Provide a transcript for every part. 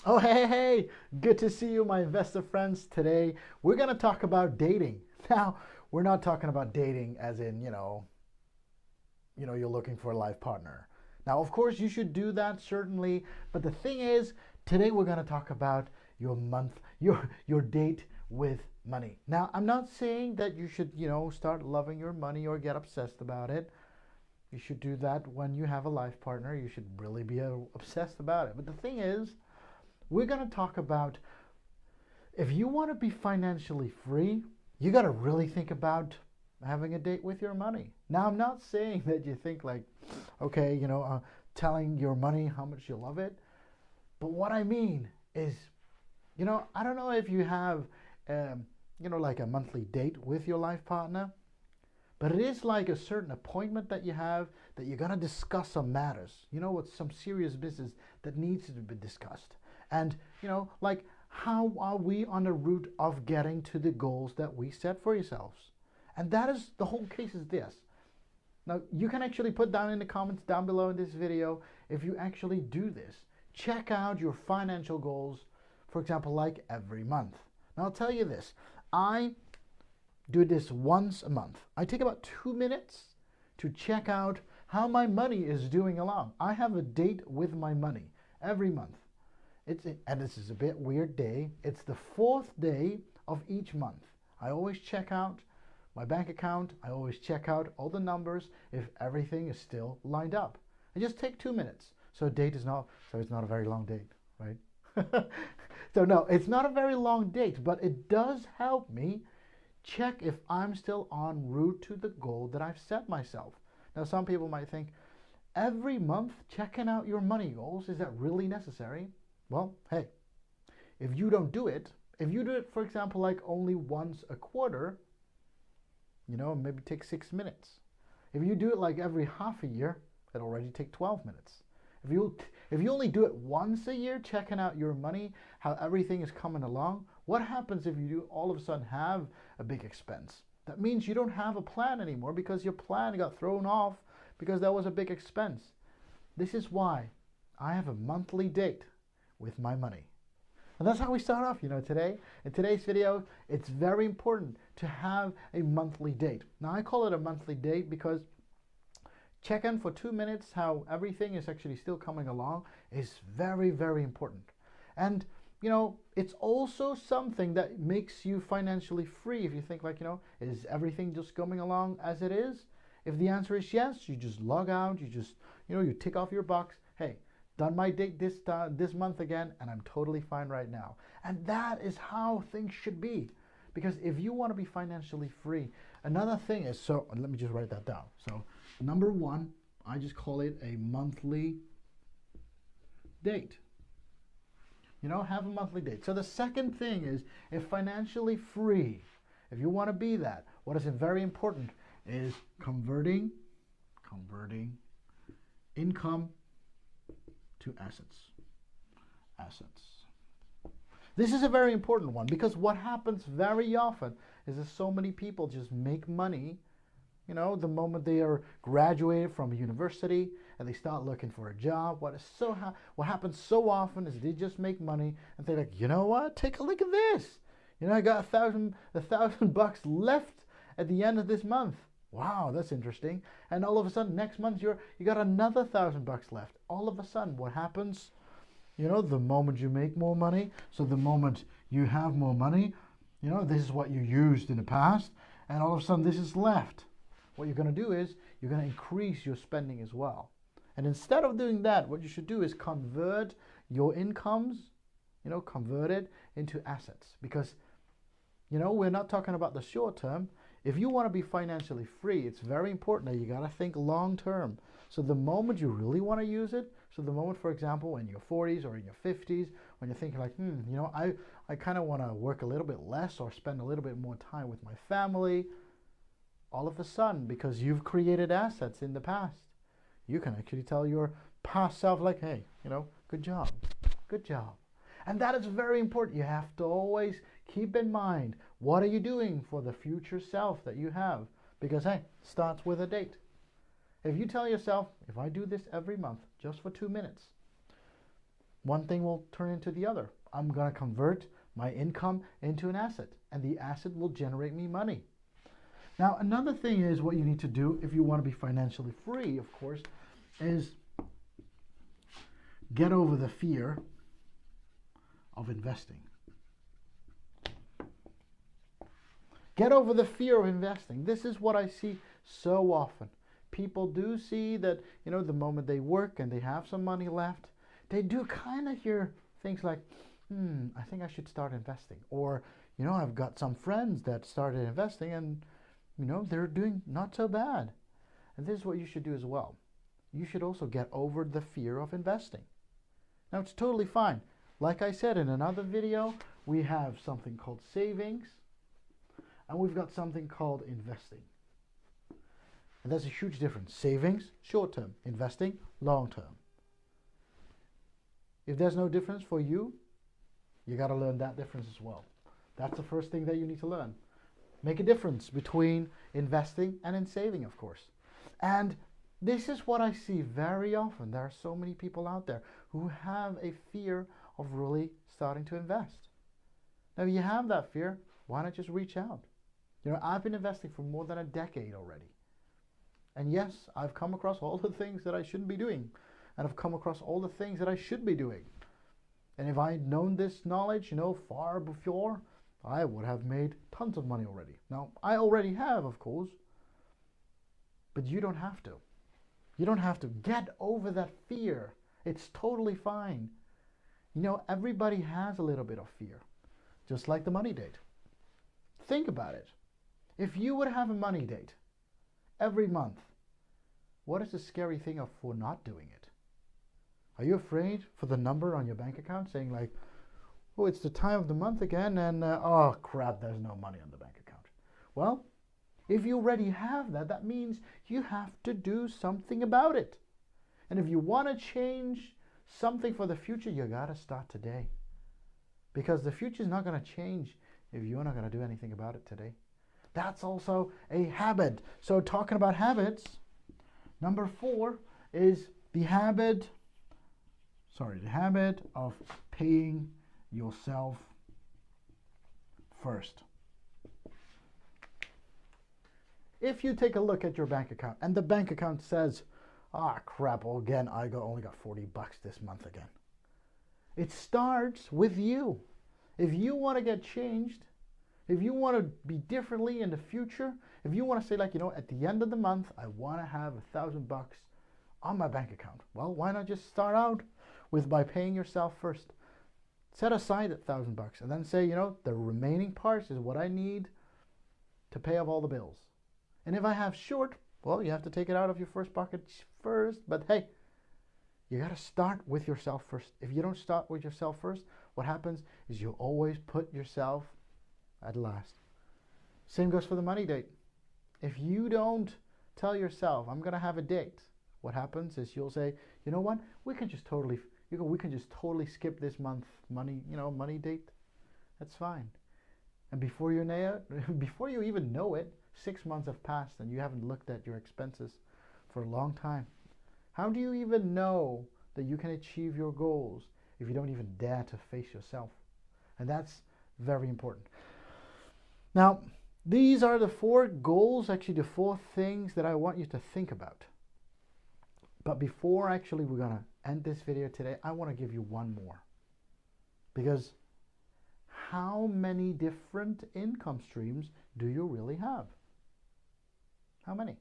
Oh, hey, good to see you, my investor friends. Today, we're going to talk about dating. Now, we're not talking about dating as in, you're looking for a life partner. Now, of course, you should do that, certainly. But the thing is, today we're going to talk about your date with money. Now, I'm not saying that you should, start loving your money or get obsessed about it. You should do that when you have a life partner. You should really be obsessed about it. But the thing is, we're going to talk about if you want to be financially free, you got to really think about having a date with your money. Now, I'm not saying that you think like, okay, telling your money how much you love it. But what I mean is, I don't know if you have, like a monthly date with your life partner, but it is like a certain appointment that you have that you're going to discuss some matters, with some serious business that needs to be discussed. And, like how are we on the route of getting to the goals that we set for yourselves? And that is the whole case is this. Now, you can actually put down in the comments down below in this video if you actually do this. Check out your financial goals, for example, like every month. Now, I'll tell you this. I do this once a month. I take about 2 minutes to check out how my money is doing along. I have a date with my money every month. And this is a bit weird day. It's the fourth day of each month. I always check out my bank account. I always check out all the numbers if everything is still lined up. I just take 2 minutes. So it's not a very long date, right? So no, it's not a very long date, but it does help me check if I'm still en route to the goal that I've set myself. Now, some people might think, every month checking out your money goals, is that really necessary? Well, hey, if you don't do it, if you do it, for example, like only once a quarter, maybe take 6 minutes. If you do it like every half a year, it'll already take 12 minutes. If you only do it once a year, checking out your money, how everything is coming along, what happens if you do all of a sudden have a big expense? That means you don't have a plan anymore because your plan got thrown off because that was a big expense. This is why I have a monthly date with my money. And that's how we start off, today. In today's video, it's very important to have a monthly date. Now, I call it a monthly date because check in for 2 minutes how everything is actually still coming along is very, very important. And, it's also something that makes you financially free. If you think like, is everything just coming along as it is? If the answer is yes, you just log out, you just, you tick off your box. Hey, done my date this month again, and I'm totally fine right now. And that is how things should be. Because if you want to be financially free, another thing is, so let me just write that down. So number one, I just call it a monthly date. Have a monthly date. So the second thing is, if financially free, if you want to be that, what is very important is converting income to assets. This is a very important one because what happens very often is that so many people just make money, the moment they are graduated from a university and they start looking for a job. What happens so often is they just make money and they're like, you know what? Take a look at this. I got $1,000 left at the end of this month. Wow, that's interesting. And all of a sudden, next month you got another $1,000 left. All of a sudden, what happens? The moment you make more money, so the moment you have more money, this is what you used in the past, and all of a sudden this is left. What you're going to do is you're going to increase your spending as well. And instead of doing that, what you should do is convert your incomes, convert it into assets. Because, we're not talking about the short term. If you want to be financially free, it's very important that you got to think long term. So the moment you really want to use it, so the moment, for example, in your 40s or in your 50s, when you're thinking like, I kind of want to work a little bit less or spend a little bit more time with my family, all of a sudden, because you've created assets in the past, you can actually tell your past self like, hey, good job. And that is very important. You have to always keep in mind, what are you doing for the future self that you have? Because, hey, it starts with a date. If you tell yourself, if I do this every month, just for 2 minutes, one thing will turn into the other. I'm going to convert my income into an asset, and the asset will generate me money. Now, another thing is what you need to do if you want to be financially free, of course, is get over the fear of investing. Get over the fear of investing. This is what I see so often. People do see that, the moment they work and they have some money left, they do kind of hear things like, I think I should start investing. Or, I've got some friends that started investing and, they're doing not so bad. And this is what you should do as well. You should also get over the fear of investing. Now, it's totally fine. Like I said in another video, we have something called savings, and we've got something called investing. And there's a huge difference. Savings, short term. Investing, long term. If there's no difference for you, you got to learn that difference as well. That's the first thing that you need to learn. Make a difference between investing and in saving, of course. And this is what I see very often. There are so many people out there who have a fear of really starting to invest. Now, if you have that fear, why not just reach out? I've been investing for more than a decade already. And yes, I've come across all the things that I shouldn't be doing. And I've come across all the things that I should be doing. And if I'd known this knowledge, far before, I would have made tons of money already. Now, I already have, of course. But you don't have to. You don't have to. Get over that fear. It's totally fine. Everybody has a little bit of fear. Just like the money date. Think about it. If you would have a money date every month, what is the scary thing for not doing it? Are you afraid for the number on your bank account saying like, oh, it's the time of the month again and oh crap, there's no money on the bank account? Well, if you already have that, that means you have to do something about it. And if you want to change something for the future, you got to start today. Because the future is not going to change if you're not going to do anything about it today. That's also a habit. So talking about habits, number 4 is the habit of paying yourself first. If you take a look at your bank account and the bank account says, crap, well, again, I only got $40 this month again. It starts with you. If you want to get changed, if you want to be differently in the future, if you want to say like, at the end of the month, I want to have $1,000 on my bank account. Well, why not just start out by paying yourself first? Set aside $1,000 and then say, the remaining parts is what I need to pay off all the bills. And if I have short, well, you have to take it out of your first pocket first. But hey, you got to start with yourself first. If you don't start with yourself first, what happens is you always put yourself at last. Same goes for the money date. If you don't tell yourself, I'm going to have a date, what happens is you'll say, you know what, we can just totally skip this month money date. That's fine. And before you even know it, 6 months have passed and you haven't looked at your expenses for a long time. How do you even know that you can achieve your goals if you don't even dare to face yourself? And that's very important. Now, these are the 4 goals, actually the 4 things that I want you to think about. But before actually we're going to end this video today, I want to give you one more. Because how many different income streams do you really have? How many?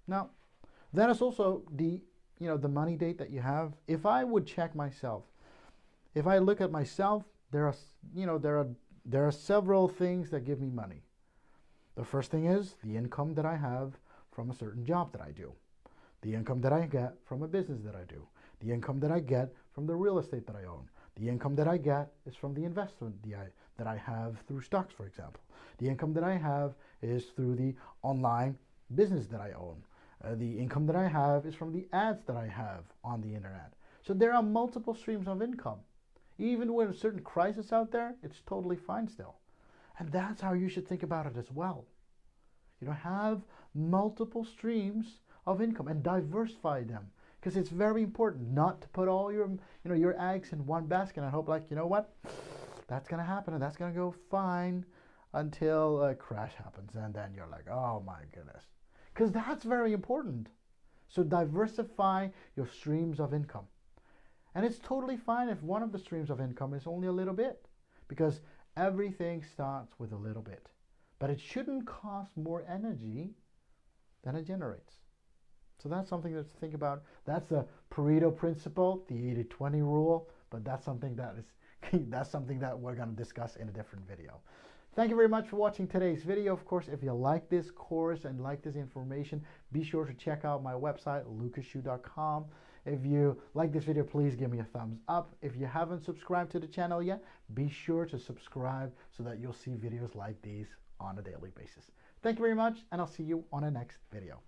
Now, that is also the money date that you have. If I would check myself, if I look at myself, there are several things that give me money. The first thing is the income that I have from a certain job that I do. The income that I get from a business that I do. The income that I get from the real estate that I own. The income that I get is from the investment that I have through stocks, for example. The income that I have is through the online business that I own. The income that I have is from the ads that I have on the internet. So there are multiple streams of income. Even with a certain crisis out there, it's totally fine still. And that's how you should think about it as well. Have multiple streams of income and diversify them. because it's very important not to put all your eggs in one basket and hope like, you know what, that's going to happen and that's going to go fine until a crash happens, and then you're like, oh my goodness. Because that's very important. So diversify your streams of income. And it's totally fine if one of the streams of income is only a little bit, because everything starts with a little bit. But it shouldn't cost more energy than it generates. So that's something to think about. That's the Pareto principle, the 80-20 rule, but that's something that we're going to discuss in a different video. Thank you very much for watching today's video. Of course, if you like this course and like this information, be sure to check out my website, lukasshoe.com. If you like this video, please give me a thumbs up. If you haven't subscribed to the channel yet, be sure to subscribe so that you'll see videos like these on a daily basis. Thank you very much, and I'll see you on the next video.